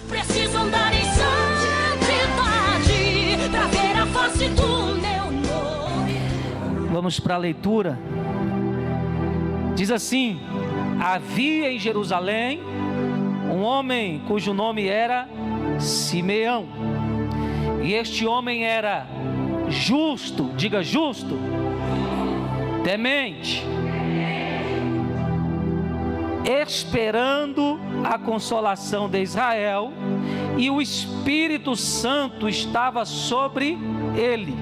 Preciso andar em santidade pra ver a face do meu nome. Vamos para a leitura. Diz assim: havia em Jerusalém um homem cujo nome era Simeão, e este homem era justo, diga justo, temente, esperando a consolação de Israel, e o Espírito Santo estava sobre ele,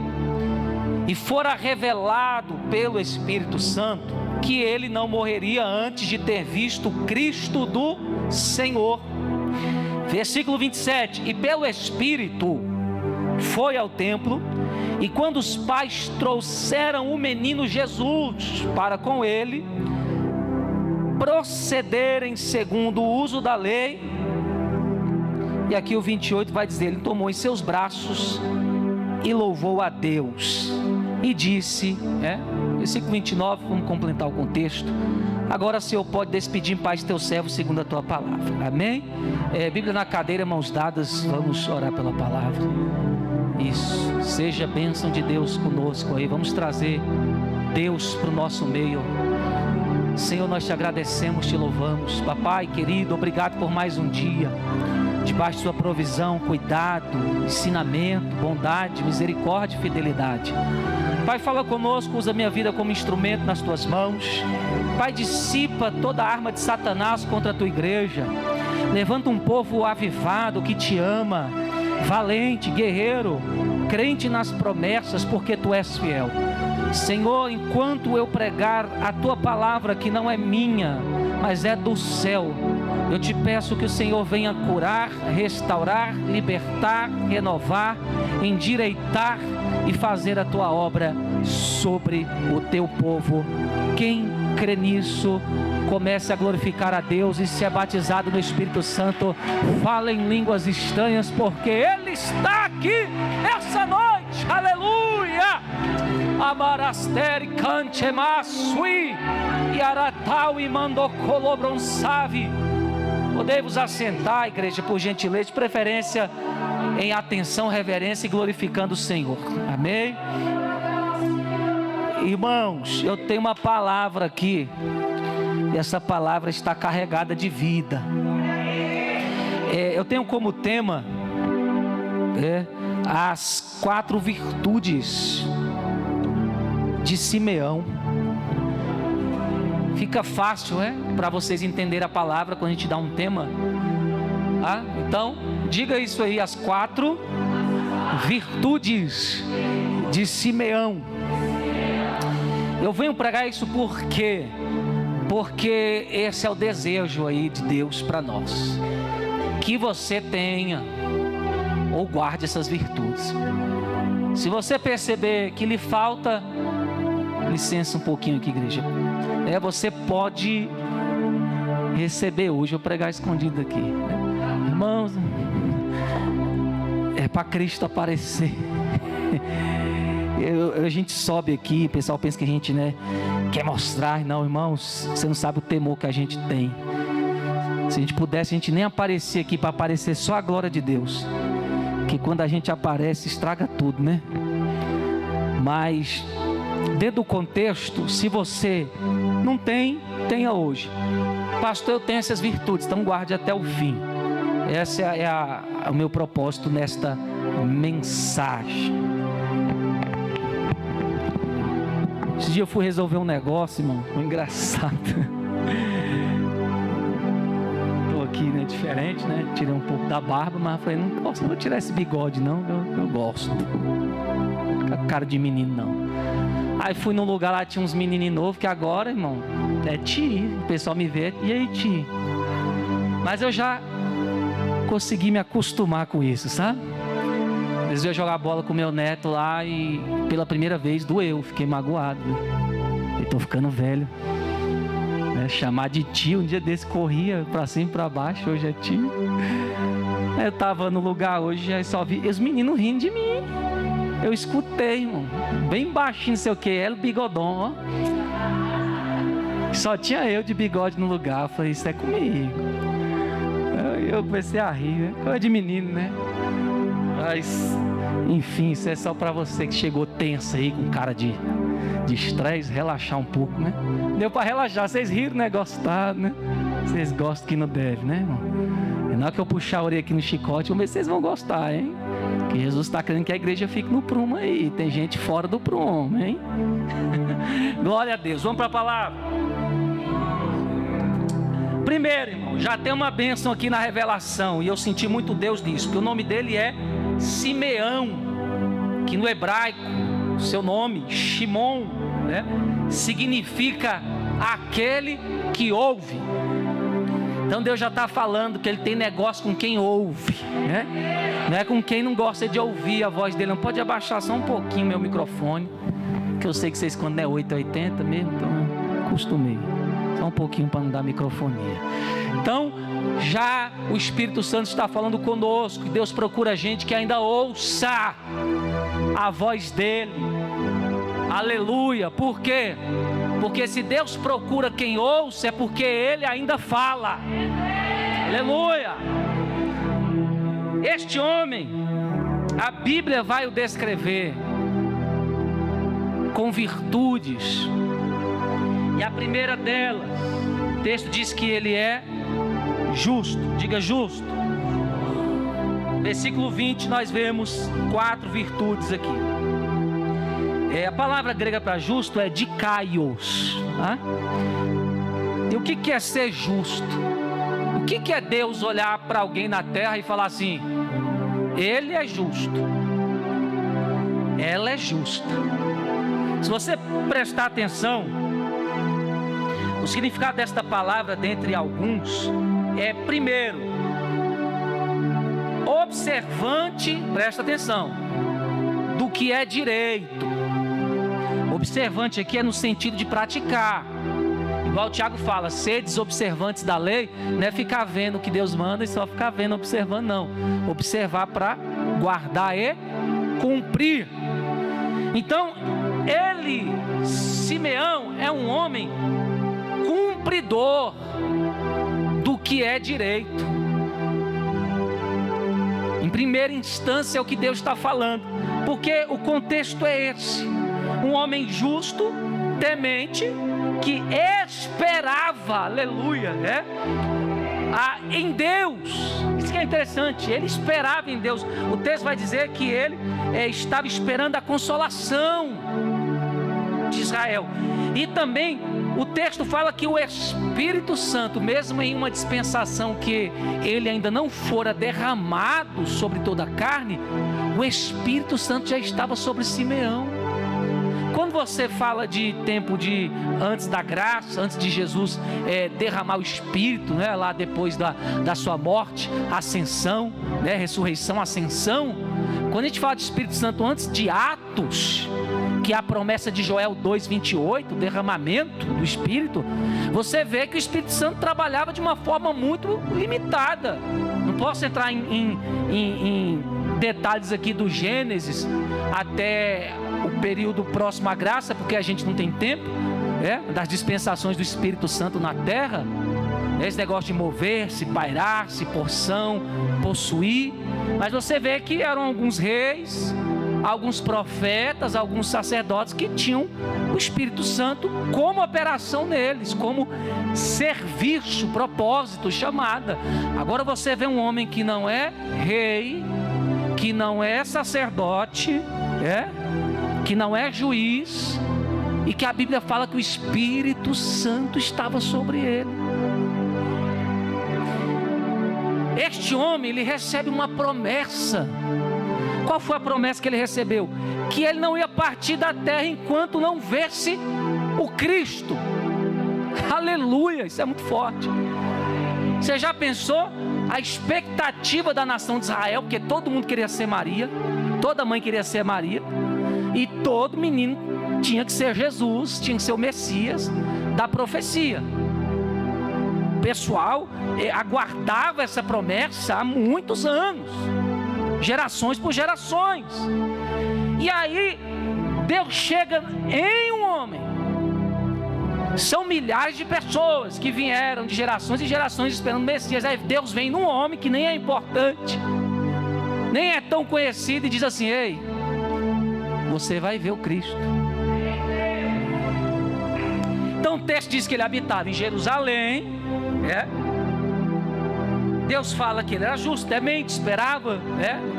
e fora revelado pelo Espírito Santo que ele não morreria antes de ter visto Cristo do Senhor. Versículo 27, e pelo Espírito foi ao templo, e quando os pais trouxeram o menino Jesus para com ele procederem segundo o uso da lei, e aqui o 28 vai dizer, ele tomou em seus braços e louvou a Deus, e disse, versículo 29, vamos completar o contexto. Agora, Senhor, pode despedir em paz teu servo segundo a tua palavra. Amém? Bíblia na cadeira, mãos dadas, vamos orar pela palavra. Isso, seja a bênção de Deus conosco aí. Vamos trazer Deus para o nosso meio. Senhor, nós te agradecemos, te louvamos. Papai querido, obrigado por mais um dia debaixo de sua provisão, cuidado, ensinamento, bondade, misericórdia e fidelidade. Pai, fala conosco, usa minha vida como instrumento nas tuas mãos. Pai, dissipa toda a arma de Satanás contra a tua igreja. Levanta um povo avivado que te ama, valente, guerreiro, crente nas promessas, porque tu és fiel. Senhor, enquanto eu pregar a tua palavra, que não é minha, mas é do céu, eu te peço que o Senhor venha curar, restaurar, libertar, renovar, endireitar e fazer a tua obra sobre o teu povo. Quem crê nisso, comece a glorificar a Deus, e se é batizado no Espírito Santo, fala em línguas estranhas, porque Ele está aqui essa noite. Aleluia! Amarasteri cantemasui e aratau e mandocolobronsavi. Podemos assentar, igreja, por gentileza, de preferência em atenção, reverência e glorificando o Senhor. Amém? Irmãos, eu tenho uma palavra aqui, e essa palavra está carregada de vida. Eu tenho como tema as 4 virtudes de Simeão. Fica fácil, para vocês entenderem a palavra quando a gente dá um tema. Então, diga isso aí, as 4 virtudes de Simeão. Eu venho pregar isso porque esse é o desejo aí de Deus para nós, que você tenha ou guarde essas virtudes. Se você perceber que lhe falta, licença um pouquinho aqui, igreja, você pode receber hoje. Eu vou pregar escondido aqui, irmãos, é para Cristo aparecer. A gente sobe aqui, o pessoal pensa que a gente quer mostrar. Não, irmãos, você não sabe o temor que a gente tem. Se a gente pudesse, a gente nem aparecer aqui, para aparecer só a glória de Deus, que quando a gente aparece estraga tudo, mas dentro do contexto, se você não tem, tenha hoje. Pastor, eu tenho essas virtudes, então guarde até o fim. Esse é o meu propósito nesta mensagem. Esse dia eu fui resolver um negócio, irmão, engraçado. Estou aqui, diferente, tirei um pouco da barba, mas falei, não vou tirar esse bigode não, eu gosto. Fica com cara de menino não. Aí fui num lugar lá, tinha uns menininhos novos, que agora, irmão, é ti. O pessoal me vê, e aí ti? Mas eu já consegui me acostumar com isso, sabe? Eles iam jogar bola com meu neto lá e pela primeira vez doeu, fiquei magoado. Eu tô ficando velho. Chamar de tio, um dia desse corria pra cima e pra baixo, hoje é tio. Aí eu tava no lugar hoje, aí só vi os meninos rindo de mim. Eu escutei, irmão, bem baixinho, não sei o que, era o bigodão, Só tinha eu de bigode no lugar. Eu falei, isso é comigo. Eu comecei a rir, né? Coisa de menino, né? Mas, enfim, isso é só para você que chegou tenso aí, com cara de estresse, relaxar um pouco, né? Deu para relaxar, vocês riram, né? Gostaram, né? Vocês gostam que não deve, né, irmão? E na hora que eu puxar a orelha aqui no chicote, vamos ver se vocês vão gostar, hein? Que Jesus está querendo que a igreja fique no prumo aí. Tem gente fora do prumo, hein? Glória a Deus. Vamos para a palavra. Primeiro, irmão, já tem uma bênção aqui na revelação, e eu senti muito Deus nisso, que o nome dele é Simeão, que no hebraico, seu nome, Shimon, né, significa aquele que ouve. Então Deus já está falando que ele tem negócio com quem ouve, né? Não é com quem não gosta de ouvir a voz dele. Não pode abaixar só um pouquinho meu microfone, que eu sei que vocês quando é 880 mesmo, então acostumei. Só um pouquinho para não dar microfonia. Então, já o Espírito Santo está falando conosco, que Deus procura gente que ainda ouça a voz dele. Aleluia. Por quê? Porque se Deus procura quem ouça, é porque ele ainda fala. Aleluia. Este homem, a Bíblia vai o descrever com virtudes. E a primeira delas, o texto diz que ele é justo. Diga justo. Versículo 20, nós vemos 4 virtudes aqui. A palavra grega para justo é dikaios. Tá? E o que é ser justo? O que é Deus olhar para alguém na terra e falar assim: ele é justo, ela é justa? Se você prestar atenção, o significado desta palavra, dentre alguns, é, primeiro, observante, presta atenção, do que é direito. Observante aqui é no sentido de praticar. Igual o Tiago fala, sedes observantes da lei, não é ficar vendo o que Deus manda e só ficar vendo, observando, não. Observar para guardar e cumprir. Então, ele, Simeão, é um homem cumpridor do que é direito. Em primeira instância é o que Deus está falando, porque o contexto é esse: um homem justo, temente, que esperava, aleluia, né, em Deus. Isso que é interessante, ele esperava em Deus. O texto vai dizer que ele estava esperando a consolação de Israel. E também o texto fala que o Espírito Santo, mesmo em uma dispensação que ele ainda não fora derramado sobre toda a carne, o Espírito Santo já estava sobre Simeão. Quando você fala de tempo de antes da graça, antes de Jesus derramar o Espírito, né, lá depois da sua morte, ascensão, né, ressurreição, ascensão, quando a gente fala de Espírito Santo antes de Atos, que é a promessa de Joel 2:28, derramamento do Espírito, você vê que o Espírito Santo trabalhava de uma forma muito limitada. Não posso entrar em detalhes aqui do Gênesis até o período próximo à graça, porque a gente não tem tempo, das dispensações do Espírito Santo na terra, esse negócio de mover-se, pairar-se, porção, possuir. Mas você vê que eram alguns reis, alguns profetas, alguns sacerdotes que tinham o Espírito Santo como operação neles, como serviço, propósito, chamada. Agora você vê um homem que não é rei, que não é sacerdote, que não é juiz, e que a Bíblia fala que o Espírito Santo estava sobre ele. Este homem, ele recebe uma promessa. Qual foi a promessa que ele recebeu? Que ele não ia partir da terra enquanto não visse o Cristo. Aleluia, isso é muito forte. Você já pensou a expectativa da nação de Israel? Porque todo mundo queria ser Maria, toda mãe queria ser Maria, e todo menino tinha que ser Jesus, tinha que ser o Messias da profecia. O pessoal aguardava essa promessa há muitos anos, gerações por gerações. E aí Deus chega em um homem São milhares de pessoas que vieram de gerações e gerações esperando o Messias. Aí Deus vem num homem que nem é importante, nem é tão conhecido, e diz assim: ei, você vai ver o Cristo. Então o texto diz que ele habitava em Jerusalém, Deus fala que ele era justo, temente, esperava,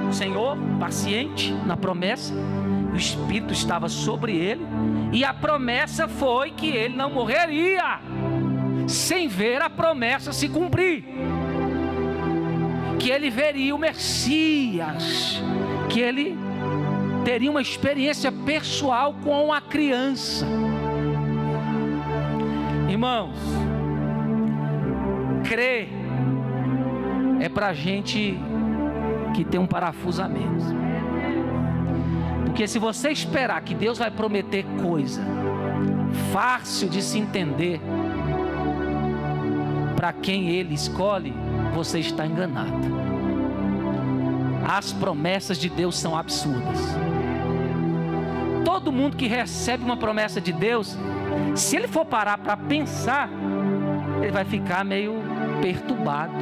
o Senhor, paciente na promessa. O Espírito estava sobre ele, e a promessa foi que ele não morreria sem ver a promessa se cumprir, que ele veria o Messias, que ele teria uma experiência pessoal com a criança. Irmãos, crer é para gente que tem um parafuso a menos. Porque se você esperar que Deus vai prometer coisa fácil de se entender para quem Ele escolhe, você está enganado. As promessas de Deus são absurdas. Todo mundo que recebe uma promessa de Deus, se ele for parar para pensar, ele vai ficar meio perturbado.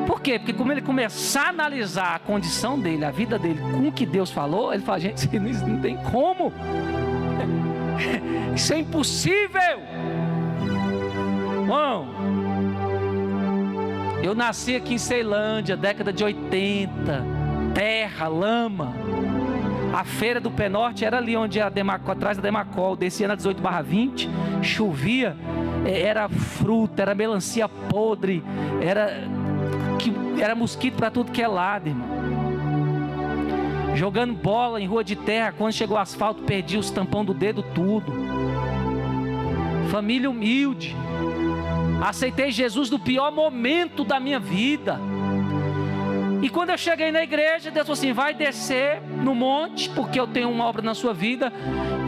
Por quê? Porque como ele começar a analisar a condição dele, a vida dele, com o que Deus falou, ele fala: gente, isso não tem como. Isso é impossível. Bom, eu nasci aqui em Ceilândia, década de 80, terra, lama. A feira do Pé Norte era ali onde era atrás da Demacol, descia na 18/20, chovia, era fruta, era melancia podre, era mosquito para tudo que é lado, irmão. Jogando bola em rua de terra, quando chegou o asfalto, perdi os tampão do dedo tudo. Família humilde. Aceitei Jesus no pior momento da minha vida. E quando eu cheguei na igreja, Deus falou assim: vai descer no monte, porque eu tenho uma obra na sua vida.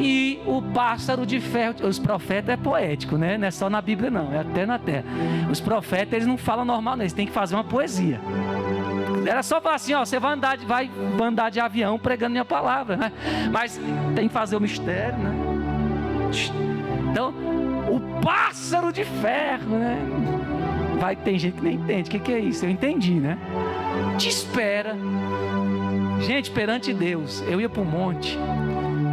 E o pássaro de ferro, os profetas é poético, né? Não é só na Bíblia não, é até na terra. Os profetas, eles não falam normal, não, eles têm que fazer uma poesia. Era só falar assim: ó, você vai andar de avião pregando minha palavra, né? Mas tem que fazer o mistério, né? Então, o pássaro de ferro, né? Tem gente que nem entende, o que é isso? Eu entendi, né? Te espera. Gente, perante Deus, eu ia para o monte,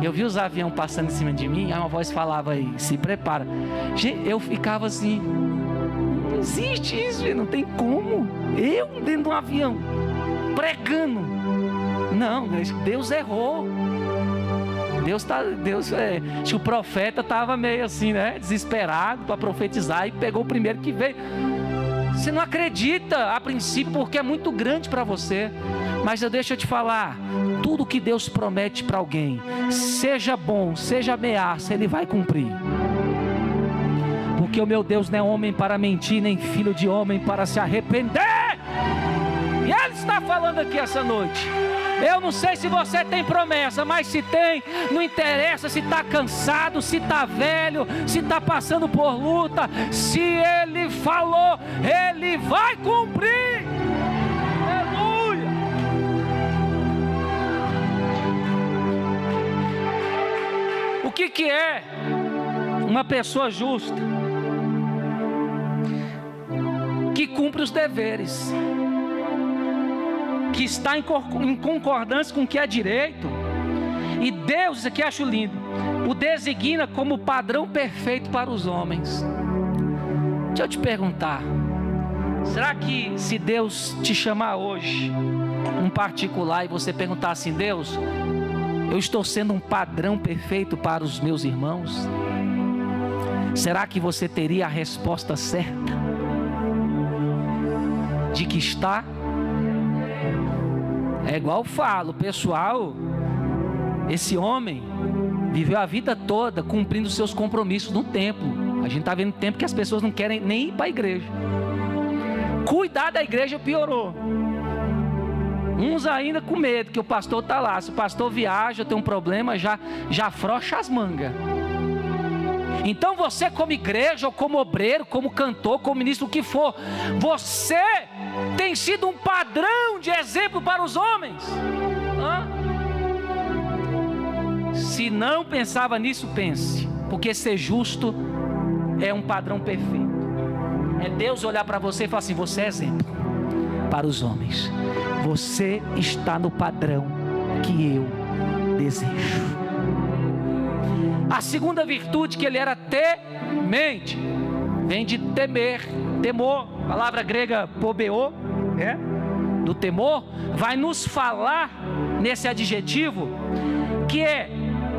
eu vi os aviões passando em cima de mim, aí uma voz falava aí: se prepara. Gente, eu ficava assim: não existe isso, gente, não tem como. Eu dentro de um avião, pregando. Não, Deus errou. Acho que o profeta estava meio assim, né? Desesperado para profetizar, e pegou o primeiro que veio. Você não acredita a princípio porque é muito grande para você, mas deixa eu te falar, tudo que Deus promete para alguém, seja bom, seja ameaça, Ele vai cumprir. Porque o meu Deus não é homem para mentir, nem filho de homem para se arrepender. E Ele está falando aqui essa noite. Eu não sei se você tem promessa, mas se tem, não interessa se está cansado, se está velho, se está passando por luta. Se Ele falou, Ele vai cumprir. Aleluia. O que é uma pessoa justa? Que cumpre os deveres, que está em concordância com o que é direito. E Deus, isso aqui eu acho lindo, o designa como padrão perfeito para os homens. Deixa eu te perguntar, será que se Deus te chamar hoje, um particular, e você perguntar assim: Deus, eu estou sendo um padrão perfeito para os meus irmãos? Será que você teria a resposta certa de que está? É igual eu falo, pessoal, esse homem viveu a vida toda cumprindo seus compromissos no templo. A gente está vendo tempo que as pessoas não querem nem ir para a igreja. Cuidar da igreja piorou. Uns ainda com medo que o pastor está lá. Se o pastor viaja, tem um problema, já afrouxa as mangas. Então você, como igreja, ou como obreiro, como cantor, como ministro, o que for, você tem sido um padrão de exemplo para os homens. Se não pensava nisso, pense, porque ser justo é um padrão perfeito. É Deus olhar para você e falar assim: você é exemplo para os homens. Você está no padrão que eu desejo. A segunda virtude, que ele era temente, vem de temer, temor, palavra grega pobeo, do temor, vai nos falar nesse adjetivo, que é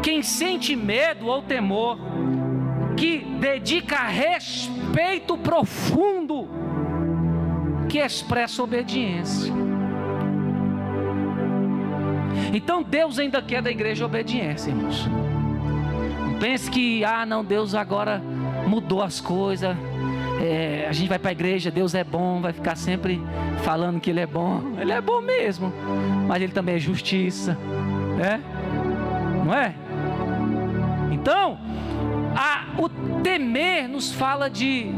quem sente medo ou temor, que dedica respeito profundo, que expressa obediência. Então Deus ainda quer da igreja obediência, irmãos. Não pense que, não, Deus agora mudou as coisas, a gente vai para a igreja, Deus é bom, vai ficar sempre falando que Ele é bom. Ele é bom mesmo, mas Ele também é justiça, não é? Então, o temer nos fala de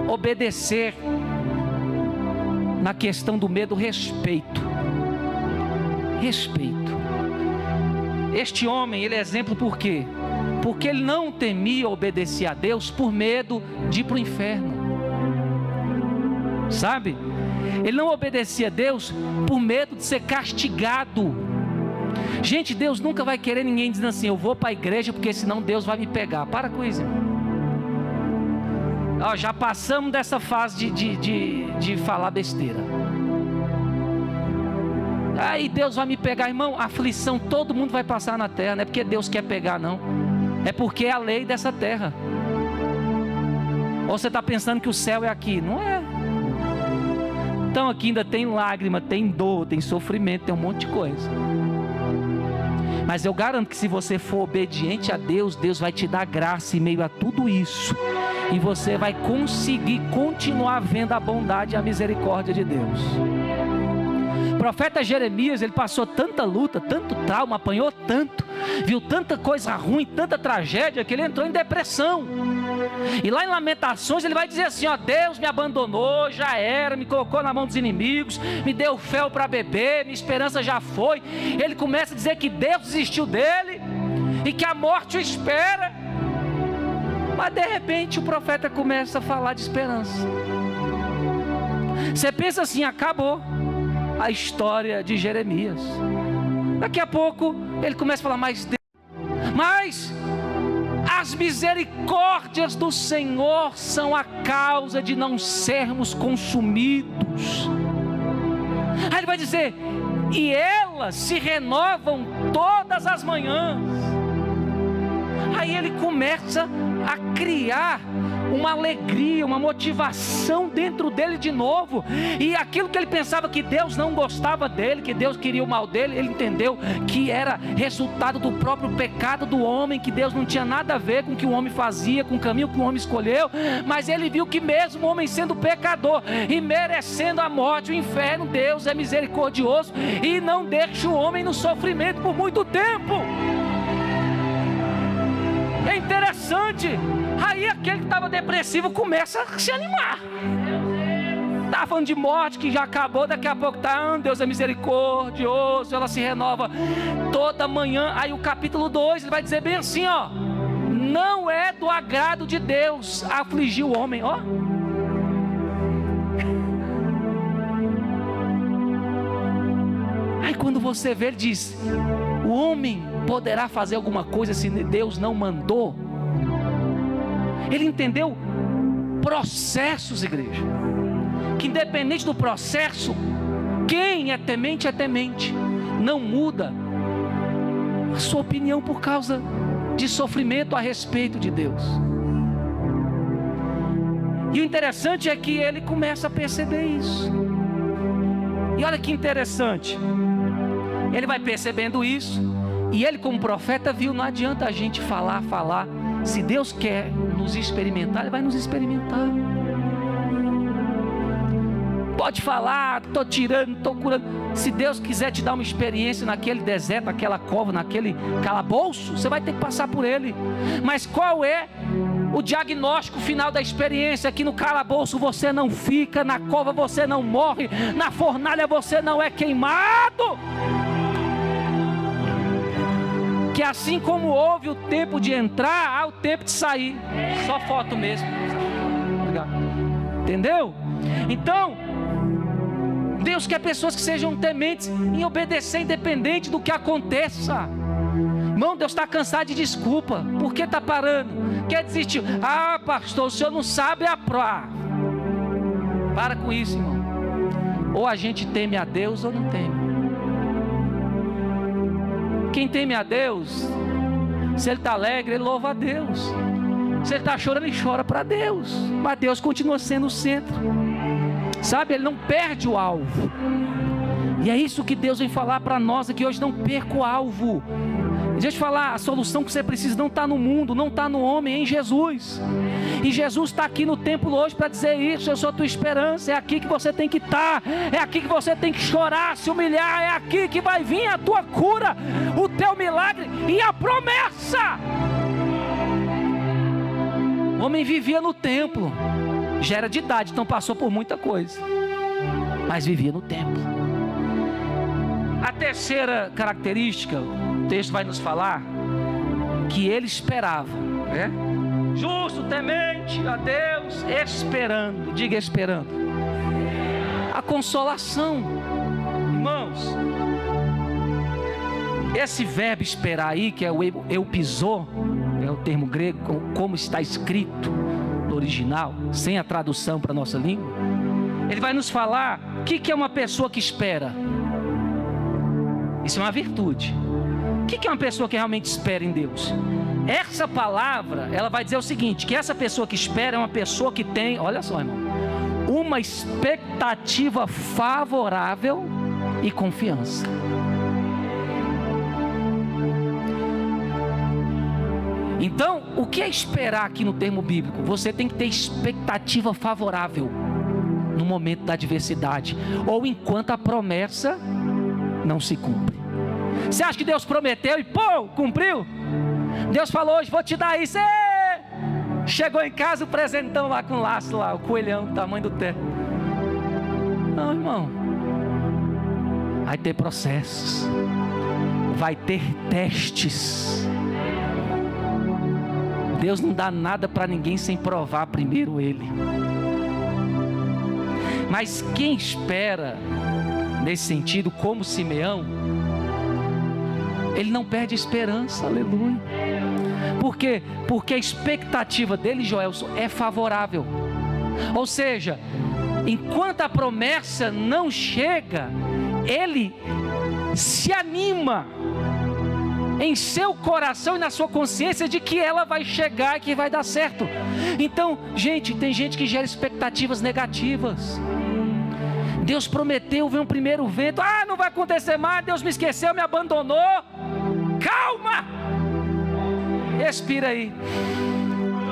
obedecer, na questão do medo, respeito. Este homem, ele é exemplo por quê? Porque ele não temia obedecer a Deus por medo de ir para o inferno, sabe? Ele não obedecia a Deus por medo de ser castigado. Gente, Deus nunca vai querer ninguém dizendo assim: eu vou para a igreja porque senão Deus vai me pegar. Para com isso, irmão. Já passamos dessa fase de falar besteira. Aí Deus vai me pegar, irmão. Aflição todo mundo vai passar na terra. Não é porque Deus quer pegar, não. É porque é a lei dessa terra. Ou você está pensando que o céu é aqui? Não é. Então aqui ainda tem lágrima, tem dor, tem sofrimento, tem um monte de coisa. Mas eu garanto que se você for obediente a Deus, Deus vai te dar graça em meio a tudo isso. E você vai conseguir continuar vendo a bondade e a misericórdia de Deus. O profeta Jeremias, ele passou tanta luta, tanto trauma, apanhou tanto, viu tanta coisa ruim, tanta tragédia, que ele entrou em depressão. E lá em Lamentações ele vai dizer assim: Deus me abandonou, já era, me colocou na mão dos inimigos, me deu fel para beber, minha esperança já foi. Ele começa a dizer que Deus desistiu dele e que a morte o espera. Mas de repente o profeta começa a falar de esperança. Você pensa assim: acabou a história de Jeremias. Daqui a pouco ele começa a falar: mas as misericórdias do Senhor são a causa de não sermos consumidos. Aí ele vai dizer: e elas se renovam todas as manhãs. Aí ele começa a criar uma alegria, uma motivação dentro dele de novo. E aquilo que ele pensava que Deus não gostava dele, que Deus queria o mal dele, ele entendeu que era resultado do próprio pecado do homem, que Deus não tinha nada a ver com o que o homem fazia, com o caminho que o homem escolheu. Mas ele viu que mesmo o homem sendo pecador e merecendo a morte, o inferno, Deus é misericordioso e não deixa o homem no sofrimento por muito tempo. É interessante. Aí aquele que estava depressivo começa a se animar. Estava falando de morte que já acabou, daqui a pouco Deus é misericordioso, ela se renova toda manhã. Aí o capítulo 2 ele vai dizer bem assim: não é do agrado de Deus afligir o homem. Aí quando você vê, ele diz: o homem poderá fazer alguma coisa se Deus não mandou? Ele entendeu processos, igreja, que independente do processo, quem é temente, não muda a sua opinião por causa de sofrimento a respeito de Deus. E o interessante é que ele começa a perceber isso. E olha que interessante, ele vai percebendo isso, e ele como profeta viu: não adianta a gente falar, se Deus quer nos experimentar, Ele vai nos experimentar. Pode falar: estou tirando, estou curando. Se Deus quiser te dar uma experiência naquele deserto, naquela cova, naquele calabouço, você vai ter que passar por ele. Mas qual é o diagnóstico final da experiência? Que no calabouço você não fica, na cova você não morre, na fornalha você não é queimado. que assim como houve o tempo de entrar, há o tempo de sair. Só foto mesmo. Obrigado. Entendeu? Então, Deus quer pessoas que sejam tementes em obedecer independente do que aconteça. Irmão, Deus está cansado de desculpa. Por que está parando? Quer desistir? Ah, pastor, o senhor não sabe a prova. Para com isso, irmão. Ou a gente teme a Deus ou não teme. Quem teme a Deus, se ele está alegre, ele louva a Deus. Se ele está chorando, ele chora para Deus. Mas Deus continua sendo o centro. Sabe, ele não perde o alvo. E é isso que Deus vem falar para nós aqui hoje: não perca o alvo. Deixa eu te falar, a solução que você precisa não está no mundo, não está no homem, é em Jesus. E Jesus está aqui no templo hoje para dizer isso: eu sou a tua esperança. É aqui que você tem que estar, é aqui que você tem que chorar, se humilhar. É aqui que vai vir a tua cura, o teu milagre e a promessa. O homem vivia no templo, já era de idade, então passou por muita coisa, mas vivia no templo. A terceira característica, o texto vai nos falar que ele esperava, né? Justo, temente a Deus, esperando. Diga esperando. A consolação. Irmãos, esse verbo esperar aí, que é o eupisô, é o termo grego, como está escrito no original, sem a tradução para a nossa língua, ele vai nos falar o que é uma pessoa que espera. Isso é uma virtude. O que é uma pessoa que realmente espera em Deus? Essa palavra, ela vai dizer o seguinte: que essa pessoa que espera é uma pessoa que tem, olha só, irmão, uma expectativa favorável e confiança. Então, o que é esperar aqui no termo bíblico? Você tem que ter expectativa favorável no momento da adversidade, ou enquanto a promessa não se cumpre. Você acha que Deus prometeu e pô, cumpriu? Deus falou: hoje vou te dar isso. Chegou em casa o presentão lá com o laço lá, o coelhão do tamanho do teto. Não, irmão. Vai ter processos, vai ter testes. Deus não dá nada para ninguém sem provar primeiro Ele. Mas quem espera nesse sentido, como Simeão, ele não perde a esperança, aleluia. Por quê? Porque a expectativa dele, Joelson, é favorável. Ou seja, enquanto a promessa não chega, ele se anima em seu coração e na sua consciência de que ela vai chegar e que vai dar certo. Então, gente, tem gente que gera expectativas negativas. Deus prometeu, vem um primeiro vento, não vai acontecer mais, Deus me esqueceu, me abandonou. Calma! Respira aí.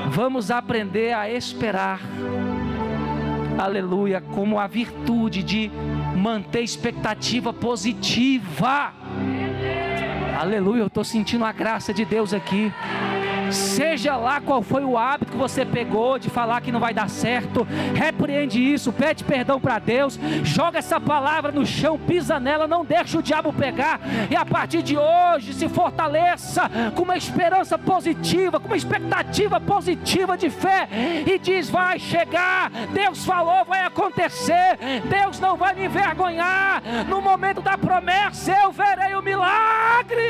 Vamos aprender a esperar, aleluia, como a virtude de manter expectativa positiva. Aleluia, eu estou sentindo a graça de Deus aqui. Seja lá qual foi o hábito que você pegou de falar que não vai dar certo, repreende isso, pede perdão para Deus, joga essa palavra no chão, pisa nela, não deixa o diabo pegar, e a partir de hoje se fortaleça com uma esperança positiva, com uma expectativa positiva de fé, e diz: vai chegar, Deus falou, vai acontecer, Deus não vai me envergonhar, no momento da promessa eu verei o milagre.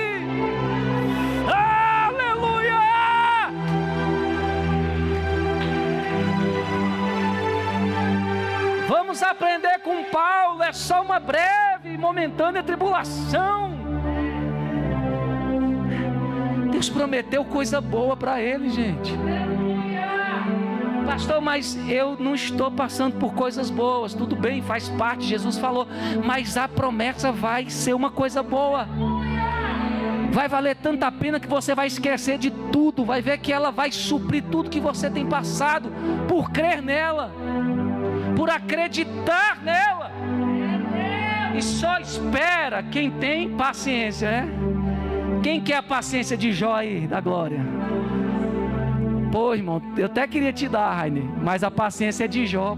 Aleluia! Vamos aprender com Paulo, é só uma breve e momentânea tribulação. Deus prometeu coisa boa para ele, gente. Pastor, mas eu não estou passando por coisas boas. Tudo bem, faz parte, Jesus falou, mas a promessa vai ser uma coisa boa. Vai valer tanta pena que você vai esquecer de tudo, vai ver que ela vai suprir tudo que você tem passado, por crer nela, por acreditar nela. E só espera quem tem paciência, né? Quem quer a paciência de Jó aí, da glória? Pô, irmão, eu até queria te dar, Rainer, mas a paciência é de Jó.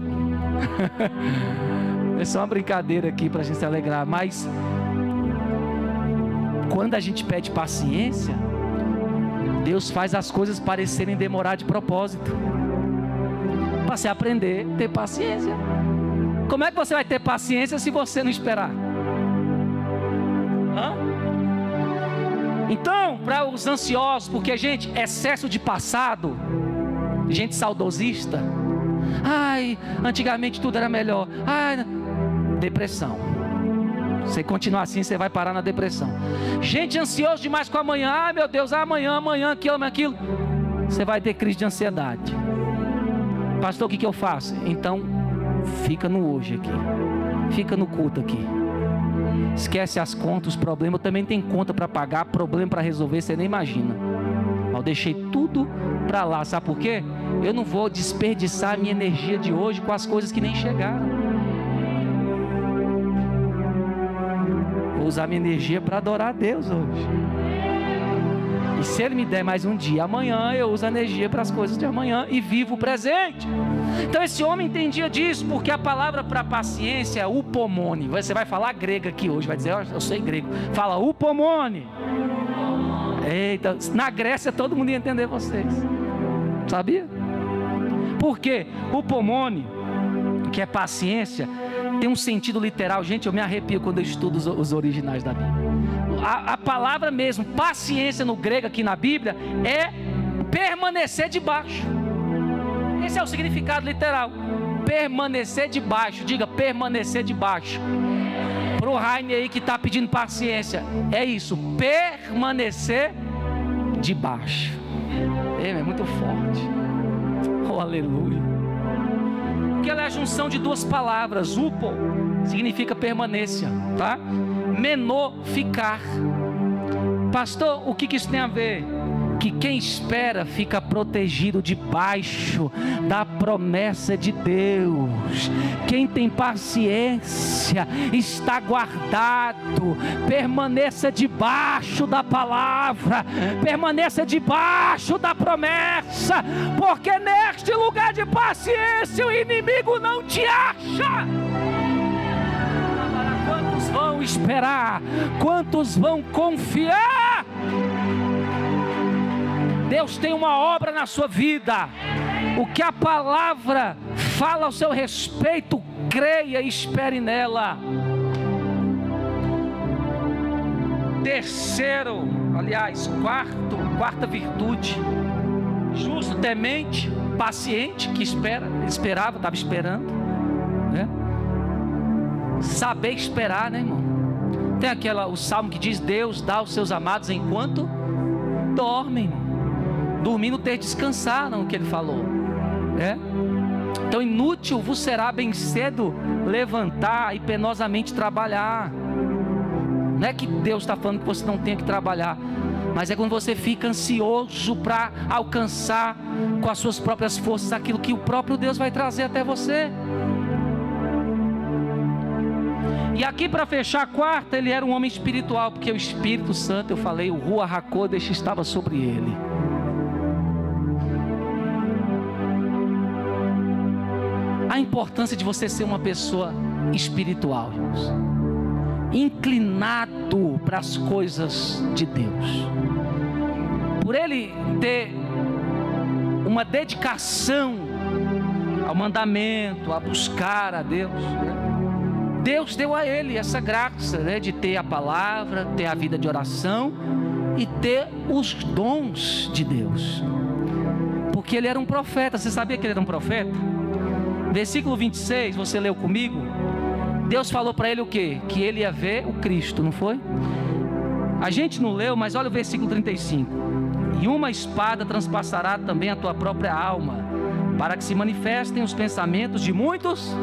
É só uma brincadeira aqui para a gente se alegrar, mas quando a gente pede paciência, Deus faz as coisas parecerem demorar de propósito, para você aprender a ter paciência. Como é que você vai ter paciência se você não esperar? Então, para os ansiosos, porque, gente, excesso de passado, gente saudosista, ai, antigamente tudo era melhor, ai, depressão. Você continuar assim, você vai parar na depressão. Gente ansioso demais com amanhã, ai meu Deus, amanhã, aquilo, você vai ter crise de ansiedade. Pastor, o que eu faço? Então, fica no hoje aqui, fica no culto aqui. Esquece as contas, os problemas. Eu também tenho conta para pagar, problema para resolver, você nem imagina. Eu deixei tudo para lá, sabe por quê? Eu não vou desperdiçar a minha energia de hoje com as coisas que nem chegaram. Vou usar minha energia para adorar a Deus hoje. E se Ele me der mais um dia, amanhã eu uso a energia para as coisas de amanhã e vivo o presente. Então esse homem entendia disso, porque a palavra para paciência é upomone. Você vai falar grego aqui hoje, vai dizer, eu sei grego. Fala upomone. Eita, na Grécia todo mundo ia entender vocês. Sabia? Porque upomone, que é paciência, tem um sentido literal. Gente, eu me arrepio quando eu estudo os originais da Bíblia. A palavra mesmo, paciência no grego aqui na Bíblia, é permanecer debaixo. Esse é o significado literal. Permanecer debaixo. Diga, permanecer debaixo. Para o Raine aí que está pedindo paciência, é isso, permanecer debaixo. É muito forte. Oh, aleluia. Porque ela é a junção de duas palavras. Upo significa permanência, tá? Menor, ficar. Pastor, o que isso tem a ver? Que quem espera fica protegido debaixo da promessa de Deus. Quem tem paciência está guardado. Permaneça debaixo da palavra, permaneça debaixo da promessa, porque neste lugar de paciência o inimigo não te acha. Quantos vão esperar? Quantos vão confiar? Deus tem uma obra na sua vida. O que a palavra fala ao seu respeito, creia e espere nela. Quarta virtude: justo, temente, paciente, que estava esperando, né? Saber esperar, né, irmão? Tem o salmo que diz: Deus dá aos seus amados enquanto dormem, irmão. Dormir não ter descansar, não, que ele falou, né? Então inútil vos será bem cedo levantar e penosamente trabalhar. Não é que Deus está falando que você não tenha que trabalhar, mas é quando você fica ansioso para alcançar com as suas próprias forças aquilo que o próprio Deus vai trazer até você. E aqui, para fechar a quarta, ele era um homem espiritual, porque o Espírito Santo, eu falei, o Ruach HaKodesh estava sobre ele. A importância de você ser uma pessoa espiritual, irmãos, inclinado para as coisas de Deus, por ele ter uma dedicação ao mandamento, a buscar a Deus, né? Deus deu a ele essa graça, né, de ter a palavra, ter a vida de oração e ter os dons de Deus, porque ele era um profeta. Você sabia que ele era um profeta? Versículo 26, você leu comigo? Deus falou para ele o quê? Que ele ia ver o Cristo, não foi? A gente não leu, mas olha o versículo 35. E uma espada transpassará também a tua própria alma, para que se manifestem os pensamentos de muitos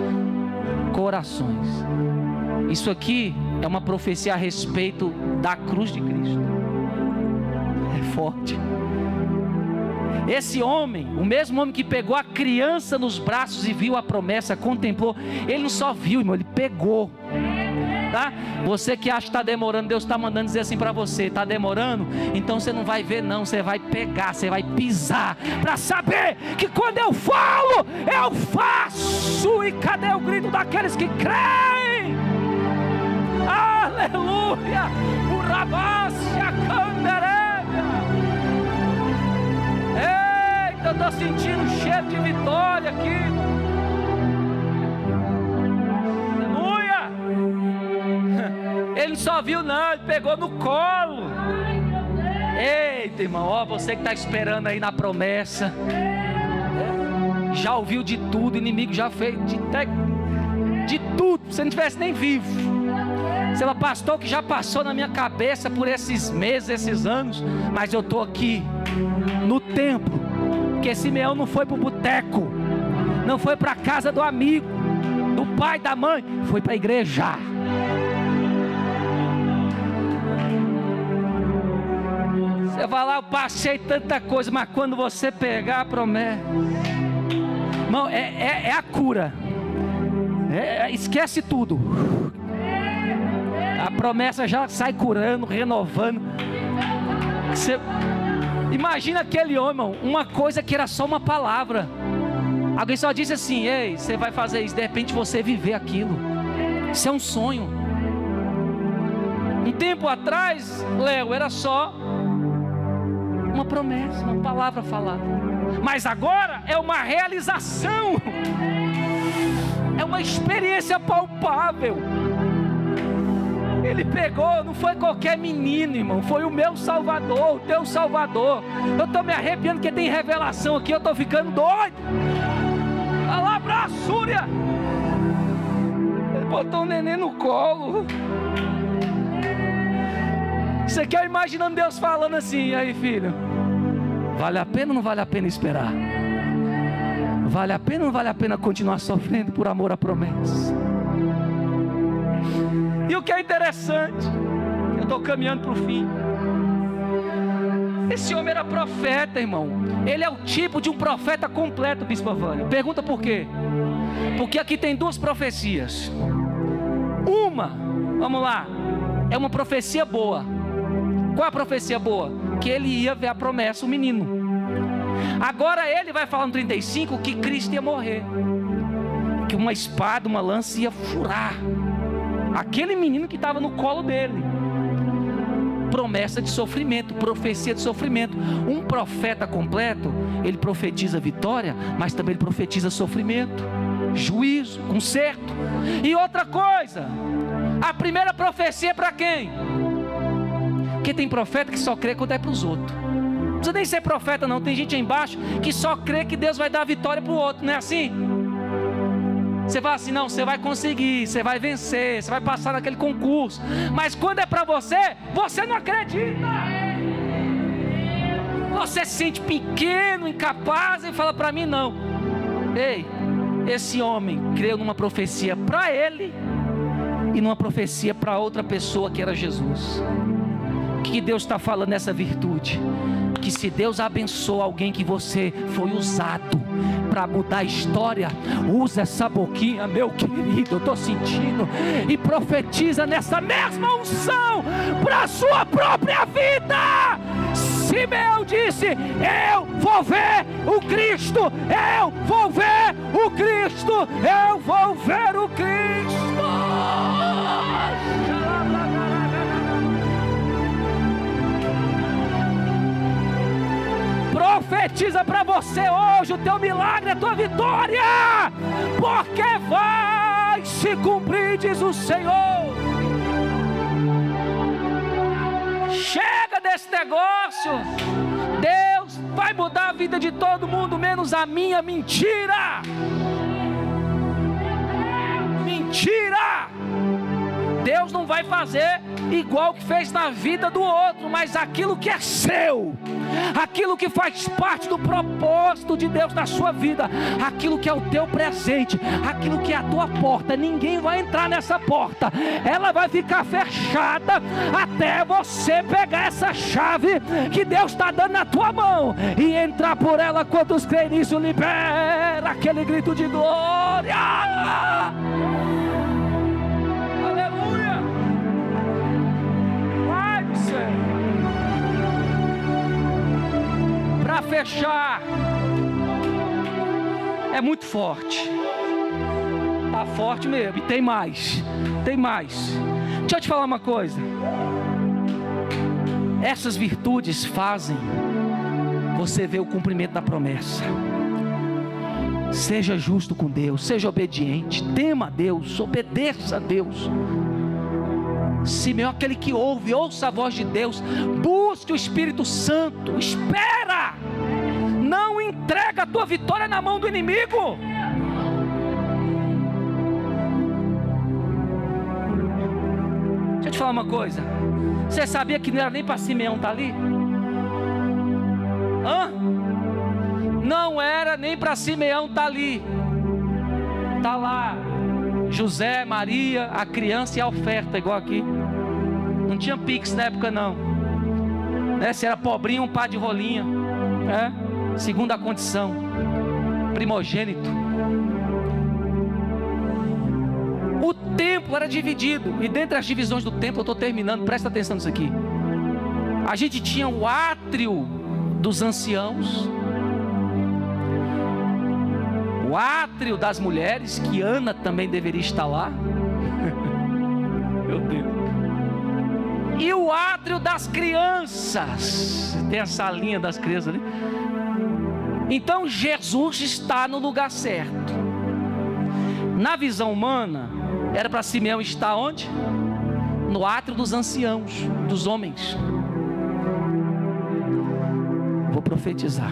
corações. Isso aqui é uma profecia a respeito da cruz de Cristo. É forte. Esse homem, o mesmo homem que pegou a criança nos braços e viu a promessa, contemplou, ele não só viu, irmão, ele pegou, tá? Você que acha que está demorando, Deus está mandando dizer assim para você: está demorando? Então você não vai ver não, você vai pegar, você vai pisar, para saber que quando eu falo, eu faço. E cadê o grito daqueles que creem? Aleluia! aleluia, o rabácia canderéria. Eita, eu estou sentindo um cheiro de vitória aqui. Aleluia. Ele só viu não, ele pegou no colo. Eita, irmão, ó, você que está esperando aí na promessa, já ouviu de tudo, o inimigo já fez de tudo, se não tivesse nem vivo. Você fala, pastor, que já passou na minha cabeça por esses meses, esses anos, mas eu estou aqui no templo, porque Simeão não foi para o boteco, não foi para a casa do amigo, do pai, da mãe, foi para a igreja. Você vai lá, eu passei tanta coisa, mas quando você pegar a promessa, irmão, é a cura. Esquece tudo. A promessa já sai curando, renovando. Imagina aquele homem, irmão, uma coisa que era só uma palavra. Alguém só disse assim: ei, você vai fazer isso, de repente você viver aquilo. Isso é um sonho. Um tempo atrás, Léo, era só uma promessa, uma palavra falada. Mas agora é uma realização. É uma experiência palpável. Ele pegou, não foi qualquer menino, irmão, foi o meu Salvador, o teu Salvador. Eu estou me arrepiando porque tem revelação aqui, eu estou ficando doido. Olha lá, braçúria. Ele botou o neném no colo. Você quer imaginando Deus falando assim: aí, filho, vale a pena ou não vale a pena esperar? Vale a pena ou não vale a pena continuar sofrendo por amor à promessa? E o que é interessante, eu estou caminhando para o fim. Esse homem era profeta, irmão. Ele é o tipo de um profeta completo, Bispo Vânia. Pergunta por quê? Porque aqui tem duas profecias. Uma, vamos lá, é uma profecia boa. Qual é a profecia boa? Que ele ia ver a promessa, o menino. Agora ele vai falar no 35 que Cristo ia morrer, que uma espada, uma lança ia furar aquele menino que estava no colo dele. Promessa de sofrimento, profecia de sofrimento. Um profeta completo, ele profetiza vitória, mas também ele profetiza sofrimento, juízo, conserto. E outra coisa, a primeira profecia é para quem? Porque tem profeta que só crê quando é para os outros. Não precisa nem ser profeta não, tem gente aí embaixo que só crê que Deus vai dar vitória para o outro, não é assim? Você fala assim: não, você vai conseguir, você vai vencer, você vai passar naquele concurso. Mas quando é para você, você não acredita. Você se sente pequeno, incapaz e fala: para mim não. Ei, esse homem creu numa profecia para ele e numa profecia para outra pessoa que era Jesus. O que Deus está falando nessa virtude? Que se Deus abençoa alguém, que você foi usado para mudar a história, usa essa boquinha, meu querido, eu estou sentindo, e profetiza nessa mesma unção para a sua própria vida. Simeão disse: eu vou ver o Cristo, eu vou ver o Cristo, eu vou ver o Cristo. Profetiza para você hoje o teu milagre, a tua vitória, porque vai se cumprir, diz o Senhor. Chega desse negócio. Deus vai mudar a vida de todo mundo, menos a minha. Mentira! Mentira! Deus não vai fazer igual que fez na vida do outro, mas aquilo que é seu, aquilo que faz parte do propósito de Deus na sua vida, aquilo que é o teu presente, aquilo que é a tua porta, ninguém vai entrar nessa porta, ela vai ficar fechada até você pegar essa chave que Deus está dando na tua mão e entrar por ela. Quantos creem nisso, libera aquele grito de glória. Para fechar, é muito forte, tá forte mesmo, e tem mais, Deixa eu te falar uma coisa. Essas virtudes fazem você ver o cumprimento da promessa. Seja justo com Deus, seja obediente, tema a Deus, obedeça a Deus. Simeão, aquele que ouça a voz de Deus, busque o Espírito Santo, espera, não entrega a tua vitória na mão do inimigo. Deixa eu te falar uma coisa, você sabia que não era nem para Simeão estar ali? Não era nem para Simeão estar ali. Está lá José, Maria, a criança e a oferta, igual aqui. Não tinha Pix na época não, né? Se era pobrinho, um par de rolinha, segunda condição, primogênito. O templo era dividido, e dentre as divisões do templo, eu estou terminando, presta atenção nisso aqui. A gente tinha o átrio dos anciãos, o átrio das mulheres, que Ana também deveria estar lá. Meu Deus. E o átrio das crianças, tem a salinha das crianças ali. Então Jesus está no lugar certo. Na visão humana, era para Simeão estar onde? No átrio dos anciãos, dos homens. Vou profetizar.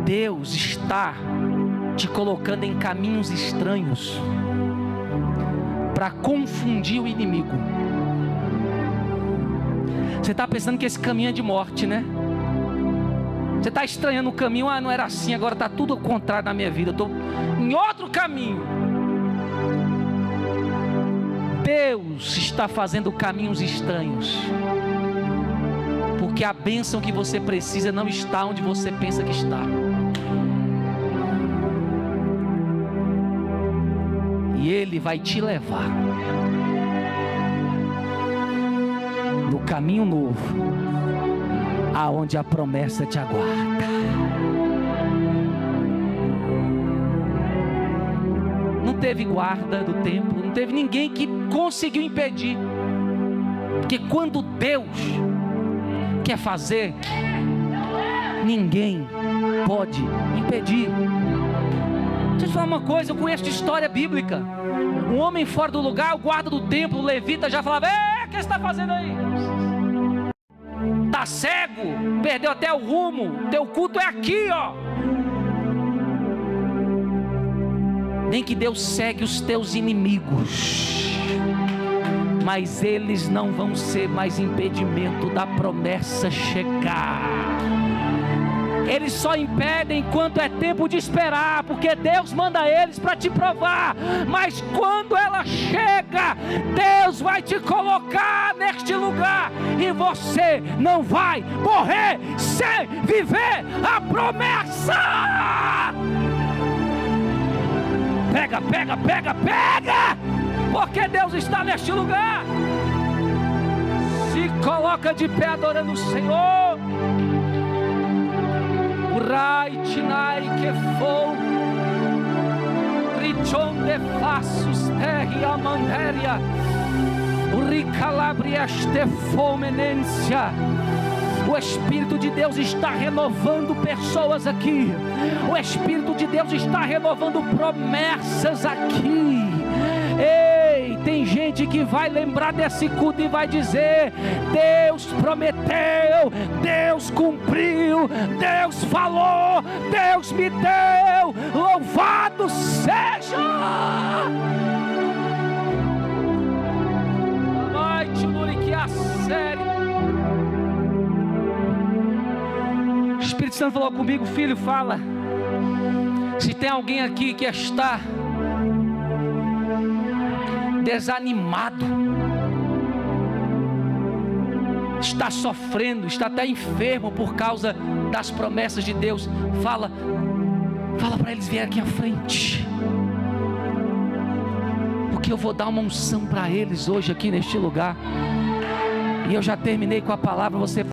Deus está te colocando em caminhos estranhos para confundir o inimigo. Você está pensando que esse caminho é de morte, né? Você está estranhando o caminho. Não era assim, agora está tudo ao contrário na minha vida, eu estou em outro caminho. Deus está fazendo caminhos estranhos, porque a bênção que você precisa não está onde você pensa que está. E Ele vai te levar no caminho novo, aonde a promessa te aguarda. Não teve guarda do templo, não teve ninguém que conseguiu impedir, porque quando Deus quer fazer, ninguém pode impedir. Deixa eu te falar uma coisa, eu conheço de história bíblica. Um homem fora do lugar, o guarda do templo, o levita, já falava: o que você está fazendo aí? Está cego, perdeu até o rumo, teu culto é aqui, ó. Nem que Deus segue os teus inimigos, mas eles não vão ser mais impedimento da promessa chegar. Eles só impedem enquanto é tempo de esperar, porque Deus manda eles para te provar. Mas quando ela chega, Deus vai te colocar neste lugar, e você não vai morrer sem viver a promessa. Pega, pega, pega, pega, porque Deus está neste lugar. Se coloca de pé adorando o Senhor. Raitinai que for Richon de faços terra mantéria Ricalabrieste fomenência. O Espírito de Deus está renovando pessoas aqui. O Espírito de Deus está renovando promessas aqui. Ei, tem gente que vai lembrar desse culto e vai dizer: Deus prometeu, Deus cumpriu, Deus falou, Deus me deu. Louvado seja! Noite, que a série. O Espírito Santo falou comigo: filho, fala. Se tem alguém aqui que está desanimado, está sofrendo, está até enfermo por causa das promessas de Deus, fala para eles virem aqui à frente, porque eu vou dar uma unção para eles hoje aqui neste lugar. E eu já terminei com a palavra. Você